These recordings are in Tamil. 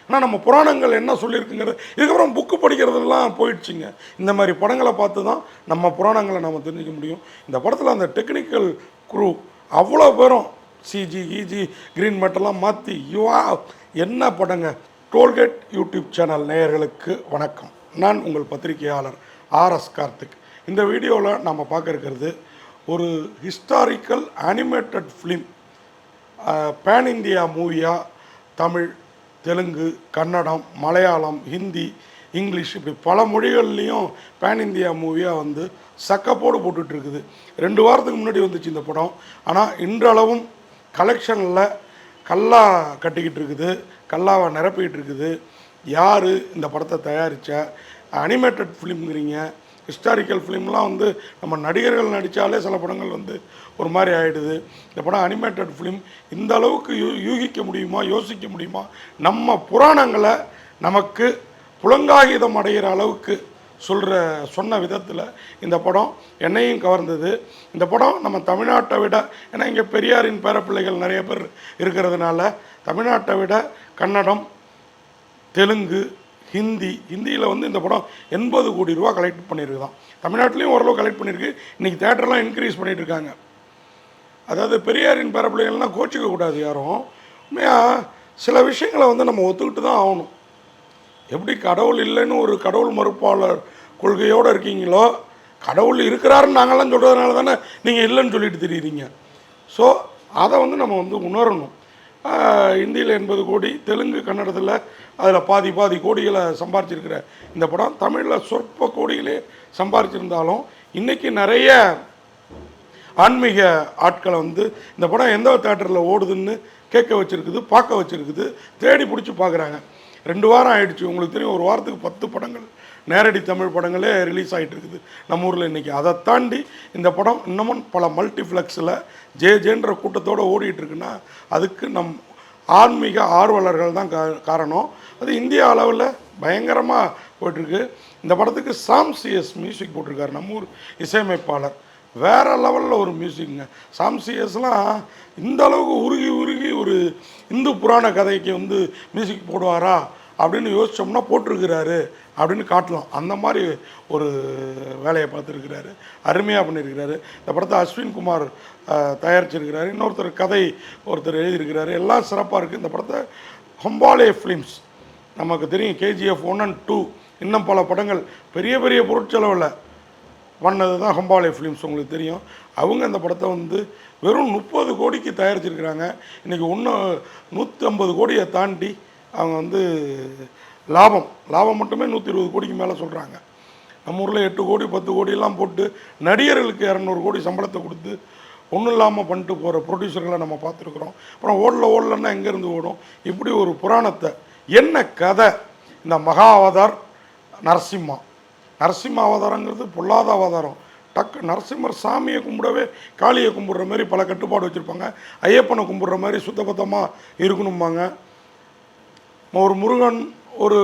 ஆனால் நம்ம புராணங்கள் என்ன சொல்லியிருக்குங்கிறது இதுக்கப்புறம் புக்கு படிக்கிறதுலாம் போயிடுச்சுங்க. இந்த மாதிரி படங்களை பார்த்து தான் நம்ம புராணங்களை நம்ம தெரிஞ்சிக்க முடியும். இந்த படத்தில் அந்த டெக்னிக்கல் குரூ அவ்வளோ பேரும் சிஜி கிஜி க்ரீன் மேட்டெல்லாம் மாற்றி என்ன படங்க. டோல்கேட் யூடியூப் சேனல் நேயர்களுக்கு வணக்கம். நான் உங்கள் பத்திரிகையாளர் ஆர்எஸ் கார்த்திக். இந்த வீடியோவில் நம்ம பார்க்க இருக்கிறது ஒரு historical animated film. Pan India மூவியாக தமிழ், தெலுங்கு, கன்னடம், மலையாளம், ஹிந்தி, இங்கிலீஷ் இப்படி பல மொழிகள்லேயும் பேன் இந்தியா மூவியாக வந்து சக்கப்போடு போட்டுட்ருக்குது. 2 வாரத்துக்கு முன்னாடி வந்துச்சு இந்த படம். ஆனால் இன்றளவும் கலெக்ஷனில் கல்லா கட்டிக்கிட்டு இருக்குது, கல்லாவை நிரப்பிக்கிட்டு இருக்குது. யார் இந்த படத்தை தயாரித்த அனிமேட்டட் ஃபிலிம்ங்கிறீங்க? ஹிஸ்டாரிக்கல் ஃபிலிம்லாம் வந்து நம்ம நடிகர்கள் நடித்தாலே சில படங்கள் வந்து ஒரு மாதிரி ஆகிடுது. இந்த படம் அனிமேட்டட் ஃபிலிம். இந்த அளவுக்கு யூகிக்க முடியுமா, யோசிக்க முடியுமா? நம்ம புராணங்களை நமக்கு புலங்காகிதம் அடைகிற அளவுக்கு சொன்ன விதத்தில் இந்த படம் என்னையும் கவர்ந்தது. இந்த படம் நம்ம தமிழ்நாட்டை விட, ஏன்னா இங்கே பெரியாரின் பேரப்பிள்ளைகள் நிறைய பேர் இருக்கிறதுனால தமிழ்நாட்டை விட கன்னடம், தெலுங்கு, ஹிந்தியில் வந்து இந்த படம் 80 கோடி ரூபா கலெக்ட் பண்ணியிருக்குதான். தமிழ்நாட்டிலையும் ஓரளவு கலெக்ட் பண்ணியிருக்கு. இன்றைக்கி தேட்டர்லாம் இன்க்ரீஸ் பண்ணிகிட்டு இருக்காங்க. அதாவது பெரியாரின் பேரப்பிள்ளைகள்லாம் கோச்சிக்க கூடாது யாரும். உண்மையாக சில விஷயங்களை வந்து நம்ம ஒத்துக்கிட்டு தான் ஆகணும். எப்படி கடவுள் இல்லைன்னு ஒரு கடவுள் மறுப்பாளர் கொள்கையோடு இருக்கீங்களோ, கடவுள் இருக்கிறாருன்னு நாங்கள்லாம் சொல்கிறதுனால தானே நீங்கள் இல்லைன்னு சொல்லிட்டு தெரியுறீங்க. ஸோ அதை வந்து நம்ம வந்து உணரணும். ஹிந்தியில் 80 கோடி, தெலுங்கு, கன்னடத்தில் அதில் பாதி கோடிகளை சம்பாரிச்சிருக்கிற இந்த படம் தமிழில் சொற்ப கோடிகளே சம்பாரிச்சிருந்தாலும் இன்றைக்கி நிறைய ஆன்மீக ஆட்களை வந்து இந்த படம் எந்த தேட்டரில் ஓடுதுன்னு கேட்க வச்சுருக்குது, பார்க்க வச்சுருக்குது, தேடி பிடிச்சி பார்க்குறாங்க. 2 வாரம் ஆகிடுச்சு. உங்களுக்கு தெரியும், ஒரு வாரத்துக்கு 10 படங்கள் நேரடி தமிழ் படங்களே ரிலீஸ் ஆகிட்டு இருக்குது நம்ம ஊரில் இன்றைக்கி. அதை தாண்டி இந்த படம் இன்னமும் பல மல்டிப்ளெக்ஸில் ஜேன்ற கூட்டத்தோடு ஓடிட்டுருக்குன்னா அதுக்கு ஆன்மீக ஆர்வலர்கள் தான் காரணம். அது இந்திய அளவில் பயங்கரமாக போய்ட்டுருக்கு. இந்த படத்துக்கு சாம் சிஎஸ் மியூசிக் போட்டிருக்காரு, நம்ம ஊர் இசையமைப்பாளர். வேறு லெவலில் ஒரு மியூசிக்குங்க. சாம் சிஎஸ்லாம் இந்த அளவுக்கு உருகி ஒரு இந்து புராண கதைக்கு வந்து மியூசிக் போடுவாரா அப்படின்னு யோசித்தோம்னா போட்டிருக்கிறாரு அப்படின்னு காட்டலாம். அந்த மாதிரி ஒரு வேலையை பார்த்துருக்கிறாரு, அருமையாக பண்ணியிருக்கிறாரு. இந்த படத்தை அஸ்வின் குமார் தயாரிச்சிருக்கிறாரு, ஒருத்தர் எழுதியிருக்கிறாரு. எல்லாம் சிறப்பாக இருக்குது. இந்த படத்தை ஹம்பாலே ஃபிலிம்ஸ், நமக்கு தெரியும் KGF 1 and 2, இன்னும் பல படங்கள் பெரிய பொருட்செலவில் பண்ணது தான் ஹம்பாலே ஃபிலிம்ஸ், உங்களுக்கு தெரியும். அவங்க இந்த படத்தை வந்து வெறும் 30 கோடிக்கு தயாரிச்சிருக்கிறாங்க. இன்றைக்கி 150 கோடியை தாண்டி அவங்க வந்து லாபம் மட்டுமே 120 கோடிக்கு மேலே சொல்கிறாங்க. நம்ம ஊரில் 8 கோடி 10 கோடியெல்லாம் போட்டு நடிகர்களுக்கு 200 கோடி சம்பளத்தை கொடுத்து ஒன்றும் இல்லாமல் பண்ணிட்டு போகிற ப்ரொடியூசர்களை நம்ம பார்த்துருக்குறோம். அப்புறம் ஓடலன்னா எங்கேருந்து ஓடும்? இப்படி ஒரு புராணத்தை என்ன கதை? இந்த மகா அவதார் நரசிம்ம அவதாரங்கிறது பொல்லாத அவதாரம். நரசிம்மர் சாமியை கும்பிடவே காளியை கும்பிட்ற மாதிரி பல கட்டுப்பாடு வச்சுருப்பாங்க. ஐயப்பனை கும்பிட்ற மாதிரி சுத்தபத்தமாக இருக்கணும்பாங்க. ஒரு முருகன், ஒரு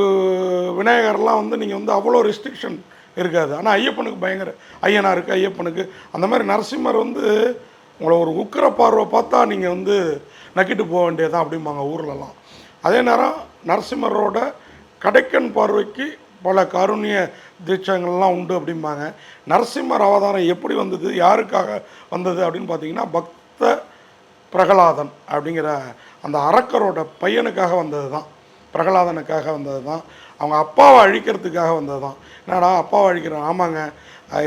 விநாயகர்லாம் வந்து நீங்கள் வந்து அவ்வளோ ரெஸ்ட்ரிக்ஷன் இருக்காது. ஆனால் ஐயப்பனுக்கு பயங்கர ஐயப்பனுக்கு அந்த மாதிரி நரசிம்மர் வந்து உங்களை ஒரு உக்கிர பார்வை பார்த்தா நீங்கள் வந்து நக்கிட்டு போக வேண்டியதான் அப்படிம்பாங்க ஊர்லலாம். அதே நேரம் நரசிம்மரோட கடைக்கன் பார்வைக்கு பல காருண்ய தீட்சங்கள்லாம் உண்டு அப்படிம்பாங்க. நரசிம்மர் அவதாரம் எப்படி வந்தது, யாருக்காக வந்தது அப்படின்னு பார்த்தீங்கன்னா, பக்த பிரகலாதன் அப்படிங்கிற அந்த அரக்கரோட பையனுக்காக வந்தது தான், பிரகலாதனுக்காக வந்தது தான். அவங்க அப்பாவை அழிக்கிறதுக்காக வந்தது தான். என்னடா அப்பாவை அழிக்கிற? ஆமாங்க,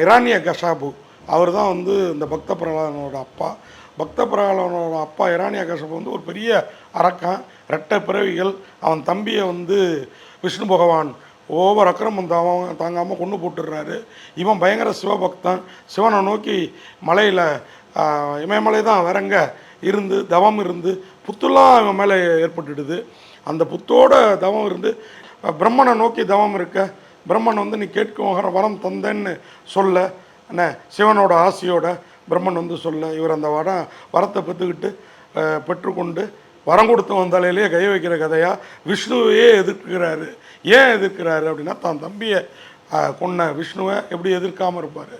இரானிய கஷாபு அவர் தான் வந்து இந்த பக்த பிரகலாதனோட அப்பா. பக்த பிரகலாதனோட அப்பா இரானிய கஷாபு வந்து ஒரு பெரிய அரக்கன், 2 பிறவிகள். அவன் தம்பியை வந்து விஷ்ணு பகவான் ஓவர் அக்கிரமம் தாங்காமல் கொண்டு போட்டுடுறாரு. இவன் பயங்கர சிவபக்தன். சிவனை நோக்கி மலையில், இமயமலை தான் வேறங்க இருந்து தவம் இருந்து புத்துலாம் இவன் மேலே ஏற்பட்டுடுது. அந்த புத்தோட தவம் இருந்து பிரம்மனை நோக்கி தவம் இருக்க, பிரம்மன் வந்து நீ கேட்கும் வரம் தந்தேன்னு சொல்ல, என்ன சிவனோட ஆசையோட பிரம்மன் வந்து சொல்ல, இவர் அந்த வரத்தை பெற்றுக்கொண்டு வரம் கொடுத்து வந்தாலேயே கை வைக்கிற கதையாக விஷ்ணுவையே எதிர்க்கிறாரு. ஏன் எதிர்க்கிறாரு அப்படின்னா, தான் தம்பியை கொன்ன விஷ்ணுவை எப்படி எதிர்க்காமல் இருப்பார்?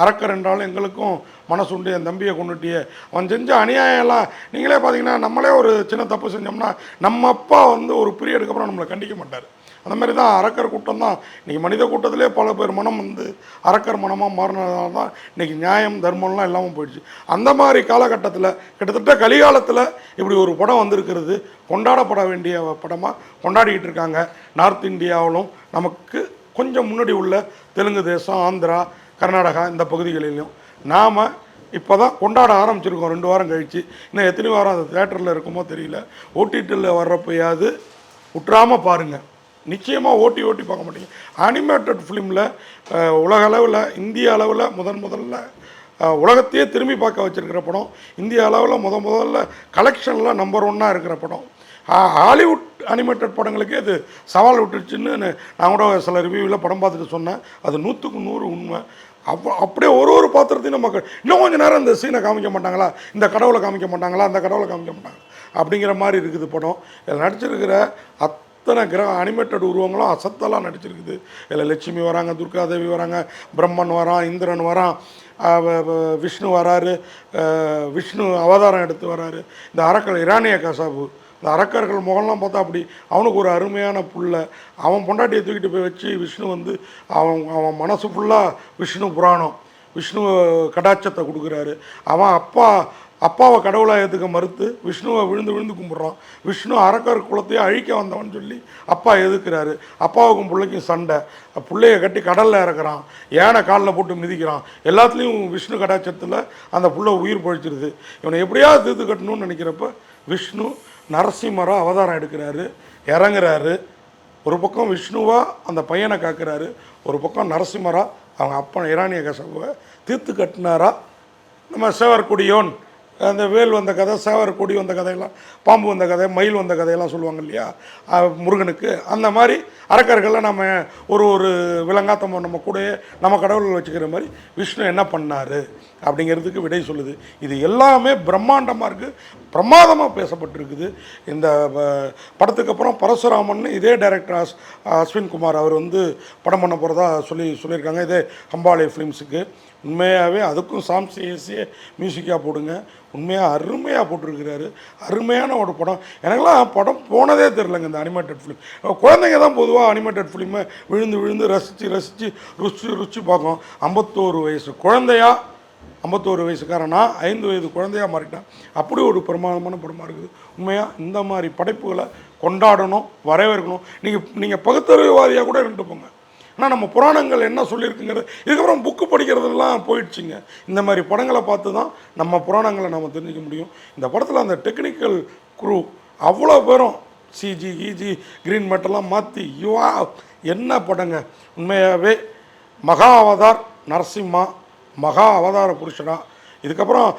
அரக்கர் என்றாலும் எங்களுக்கும் மனசு உண்டு, என் தம்பியை கொண்டுட்டியே, அவன் செஞ்ச அநியாயம்லாம் நீங்களே பார்த்தீங்கன்னா, நம்மளே ஒரு சின்ன தப்பு செஞ்சோம்னா நம்ம அப்பா வந்து ஒரு பீரியடுக்கு அப்புறம் நம்மளை கண்டிக்க மாட்டார். அந்த மாதிரி தான் அரக்கர் கூட்டம் தான் இன்றைக்கி மனித கூட்டத்திலே பல பேர் மனம் வந்து அரக்கர் மனமாக மாறினதால தான் இன்றைக்கி நியாயம் தர்மம்லாம் இல்லாமல் போயிடுச்சு. அந்த மாதிரி காலகட்டத்தில் கிட்டத்தட்ட கலிகாலத்தில் இப்படி ஒரு படம் வந்திருக்கிறது கொண்டாடப்பட வேண்டிய படமாக கொண்டாடிக்கிட்டு இருக்காங்க. நார்த் இந்தியாவிலும் நமக்கு கொஞ்சம் முன்னாடி உள்ள தெலுங்கு தேசம், ஆந்திரா, கர்நாடகா இந்த பகுதிகளிலும் நாம் இப்போ தான் கொண்டாட ஆரம்பிச்சிருக்கோம். 2 வாரம் கழித்து. இன்னும் எத்தனை வாரம் அது தேட்டரில் இருக்குமோ தெரியல. ஓடிடியில் வர்றப்பையாவது விட்டுறாமல் பாருங்கள். நிச்சயமாக ஓட்டி பார்க்க மாட்டீங்க. அனிமேட்டட் ஃபிலிமில் உலக அளவில், இந்திய அளவில் முதல்ல உலகத்தையே திரும்பி பார்க்க வச்சுருக்கிற படம். இந்திய அளவில் முதல்ல கலெக்ஷனில் நம்பர் 1 இருக்கிற படம். ஹாலிவுட் அனிமேட்டட் படங்களுக்கே அது சவால் விட்டுருச்சுன்னு நான் கூட சில ரிவ்யூவில் படம் பார்த்துட்டு சொன்னேன். அது 100க்கு 100 உண்மை. அப்படியே ஒரு பாத்திரத்தையும் நம்ம இன்னும் கொஞ்சம் நேரம் இந்த சீனை காமிக்க மாட்டாங்களா, இந்த கடவுளை காமிக்க மாட்டாங்களா, அந்த கடவுளை காமிக்க மாட்டாங்க அப்படிங்கிற மாதிரி இருக்குது படம். இதில் நடிச்சிருக்கிற அத்தனை அனிமேட்டட் உருவங்களும் அசத்தெல்லாம் நடிச்சிருக்குது. இதில் லட்சுமி வராங்க, துர்காதேவி வராங்க, பிரம்மன் வரான், இந்திரன் வரான், விஷ்ணு வராரு, விஷ்ணு அவதாரம் எடுத்து வராரு. இந்த அரக்கர் இரானிய கசாபு, இந்த அரக்கர்கள் முகம்லாம் பார்த்தா அப்படி அவனுக்கு ஒரு அருமையான புள்ள. அவன் பொண்டாட்டியை தூக்கிட்டு போய் வச்சு விஷ்ணு வந்து அவன் மனசு ஃபுல்லாக விஷ்ணு புராணம், விஷ்ணு கடாட்சத்தை கொடுக்குறாரு. அவன் அப்பாவை கடவுளாக ஏற்றுக்க மறுத்து விஷ்ணுவை விழுந்து கும்பிட்றான். விஷ்ணு அரக்கர் குலத்தையே அழிக்க வந்தவன் சொல்லி அப்பா எதுக்குறாரு. அப்பாவுக்கும் பிள்ளைக்கும் சண்டை. பிள்ளைய கட்டி கடலில் இறக்குறான், யானை காலில் போட்டு மிதிக்கிறான். எல்லாத்துலேயும் விஷ்ணு கடாட்சத்தில் அந்த புள்ள உயிர் பழிச்சிருது. இவனை எப்படியாவது தீர்த்து கட்டணும்னு நினைக்கிறப்ப விஷ்ணு நரசிம்மராக அவதாரம் எடுக்கிறாரு, இறங்குறாரு. ஒரு பக்கம் விஷ்ணுவாக அந்த பையனை காக்கிறாரு, ஒரு பக்கம் நரசிம்மராக அவங்க அப்பன் இரானிய கசாபுவை தீர்த்து கட்டினாரா. நம்ம சேவற்கொடியோன், அந்த வேல் வந்த கதை, சேவர் கொடி வந்த கதையெல்லாம், பாம்பு வந்த கதை, மயில் வந்த கதையெல்லாம் சொல்லுவாங்க இல்லையா முருகனுக்கு. அந்த மாதிரி அரக்கர்களை நம்ம ஒரு விலங்காத்தம் நம்ம கூடயே நம்ம கடவுள்கள் வச்சுக்கிற மாதிரி விஷ்ணு என்ன பண்ணார் அப்படிங்கிறதுக்கு விடை சொல்லுது. இது எல்லாமே பிரம்மாண்டமாக இருக்குது, பிரமாதமாக பேசப்பட்டிருக்குது. இந்த படத்துக்கு அப்புறம் பரசுராமன் இதே டைரக்டர் அஸ்வின் குமார் அவர் வந்து படம் பண்ண போகிறதா சொல்லியிருக்காங்க. இதே அம்பாளே ஃபிலிம்ஸுக்கு. உண்மையாகவே அதுக்கும் சாம்சி ஏசியே மியூசிக்காக போடுங்க. உண்மையாக அருமையாக போட்டிருக்கிறாரு. அருமையான ஒரு படம். எனக்கெல்லாம் படம் போனதே தெரிலங்க இந்த அனிமேட்டட் ஃபிலிம். குழந்தைங்க தான் பொதுவாக அனிமேட்டட் ஃபிலிமை விழுந்து ரசித்து ருச்சி பார்க்கும். 51 வயசு குழந்தையா, 51 வயசுக்காரனா 5 வயது குழந்தையாக மாறிட்டான். அப்படி ஒரு பிரமாதமான படமாக இருக்குது. உண்மையாக இந்த மாதிரி படைப்புகளை கொண்டாடணும், வரவேற்கணும். நீங்கள் பகுத்தறிவுவாதியாக கூட இருந்துட்டு போங்க. ஆனால் நம்ம புராணங்கள் என்ன சொல்லியிருக்குங்கிறது இதுக்கப்புறம் புக்கு படிக்கிறதுலாம் போயிடுச்சுங்க. இந்த மாதிரி படங்களை பார்த்து தான் நம்ம புராணங்களை நம்ம தெரிஞ்சிக்க முடியும். இந்த படத்தில் அந்த டெக்னிக்கல் குரூ அவ்வளோ பேரும் சிஜி கிஜி க்ரீன் மெட்டெல்லாம் மாற்றி என்ன படங்க. உண்மையாகவே மகா அவதார் நரசிம்மா, மகா அவதார புருஷனா. இதுக்கப்புறம்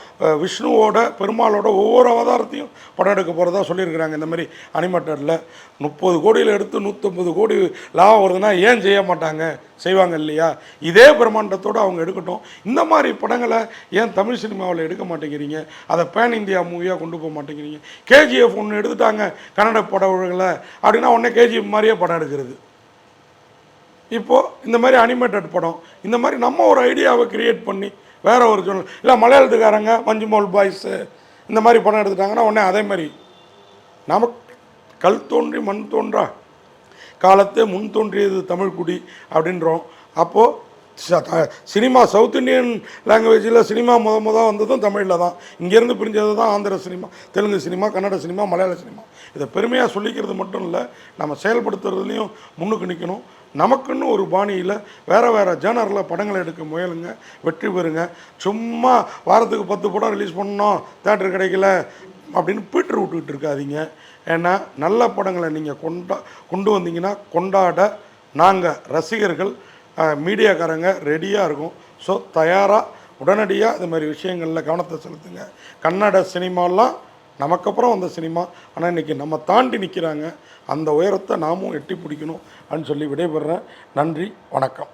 விஷ்ணுவோட பெருமாளோட ஒவ்வொரு அவதாரத்தையும் படம் எடுக்க போகிறதா சொல்லியிருக்கிறாங்க. இந்த மாதிரி அனிமேட்டடில் 30 கோடியில் எடுத்து 150 கோடி லாபம் வருதுன்னா ஏன் செய்ய மாட்டாங்க, செய்வாங்க இல்லையா. இதே பிரம்மாண்டத்தோடு அவங்க எடுக்கட்டும். இந்த மாதிரி படங்களை ஏன் தமிழ் சினிமாவில் எடுக்க மாட்டேங்கிறீங்க, அதை பேன் இந்தியா மூவியாக கொண்டு போக மாட்டேங்கிறீங்க. கேஜிஎஃப் ஒன்று எடுத்துட்டாங்க கன்னட படங்களை அப்படின்னா உடனே கேஜிஎஃப் மாதிரியே படம் எடுக்கிறது. இப்போது இந்த மாதிரி அனிமேட்டட் படம், இந்த மாதிரி நம்ம ஒரு ஐடியாவை க்ரியேட் பண்ணி வேறு ஒரு சொல் இல்லை மலையாளத்துக்காரங்க மஞ்சுமோல் பாய்ஸு இந்த மாதிரி படம் எடுத்துட்டாங்கன்னா உடனே அதே மாதிரி நமக்கு கல் தோன்றி மண் தோன்றா காலத்தே முன் தோன்றியது தமிழ்குடி அப்படின்றோம். அப்போது சினிமா சவுத் இண்டியன் லாங்குவேஜில் சினிமா வந்ததும் தமிழில் தான். இங்கேருந்து பிரிஞ்சது தான் Andhra cinema, Telugu cinema, Kannada cinema, மலையாள சினிமா. இதை பெருமையாக சொல்லிக்கிறது மட்டும் இல்லை, நம்ம செயல்படுத்துறதுலையும் முன்னுக்கு நிற்கணும். நமக்குன்னு ஒரு பாணியில் வேறு ஜேனரில் படங்களை எடுக்க முயலுங்க, வெற்றி பெறுங்க. சும்மா வாரத்துக்கு 10 படம் ரிலீஸ் பண்ணணும், தேட்டர் கிடைக்கல அப்படின்னு பீட்டர் விட்டுக்கிட்டு இருக்காதீங்க. ஏன்னா நல்ல படங்களை நீங்கள் கொண்டு வந்தீங்கன்னா கொண்டாட நாங்கள் ரசிகர்கள் மீடியாக்காரங்க ரெடியாக இருக்கும். ஸோ தயாராக உடனடியாக இது மாதிரி விஷயங்களில் கவனத்தை செலுத்துங்க. கன்னட சினிமாலாம் நமக்கப்புறம் வந்த சினிமா, ஆனால் இன்றைக்கி நம்ம தாண்டி நிற்கிறாங்க. அந்த உயரத்தை நாமும் எட்டி பிடிக்கணும் அப்படின்னு சொல்லி விடைபெறுறேன். நன்றி, வணக்கம்.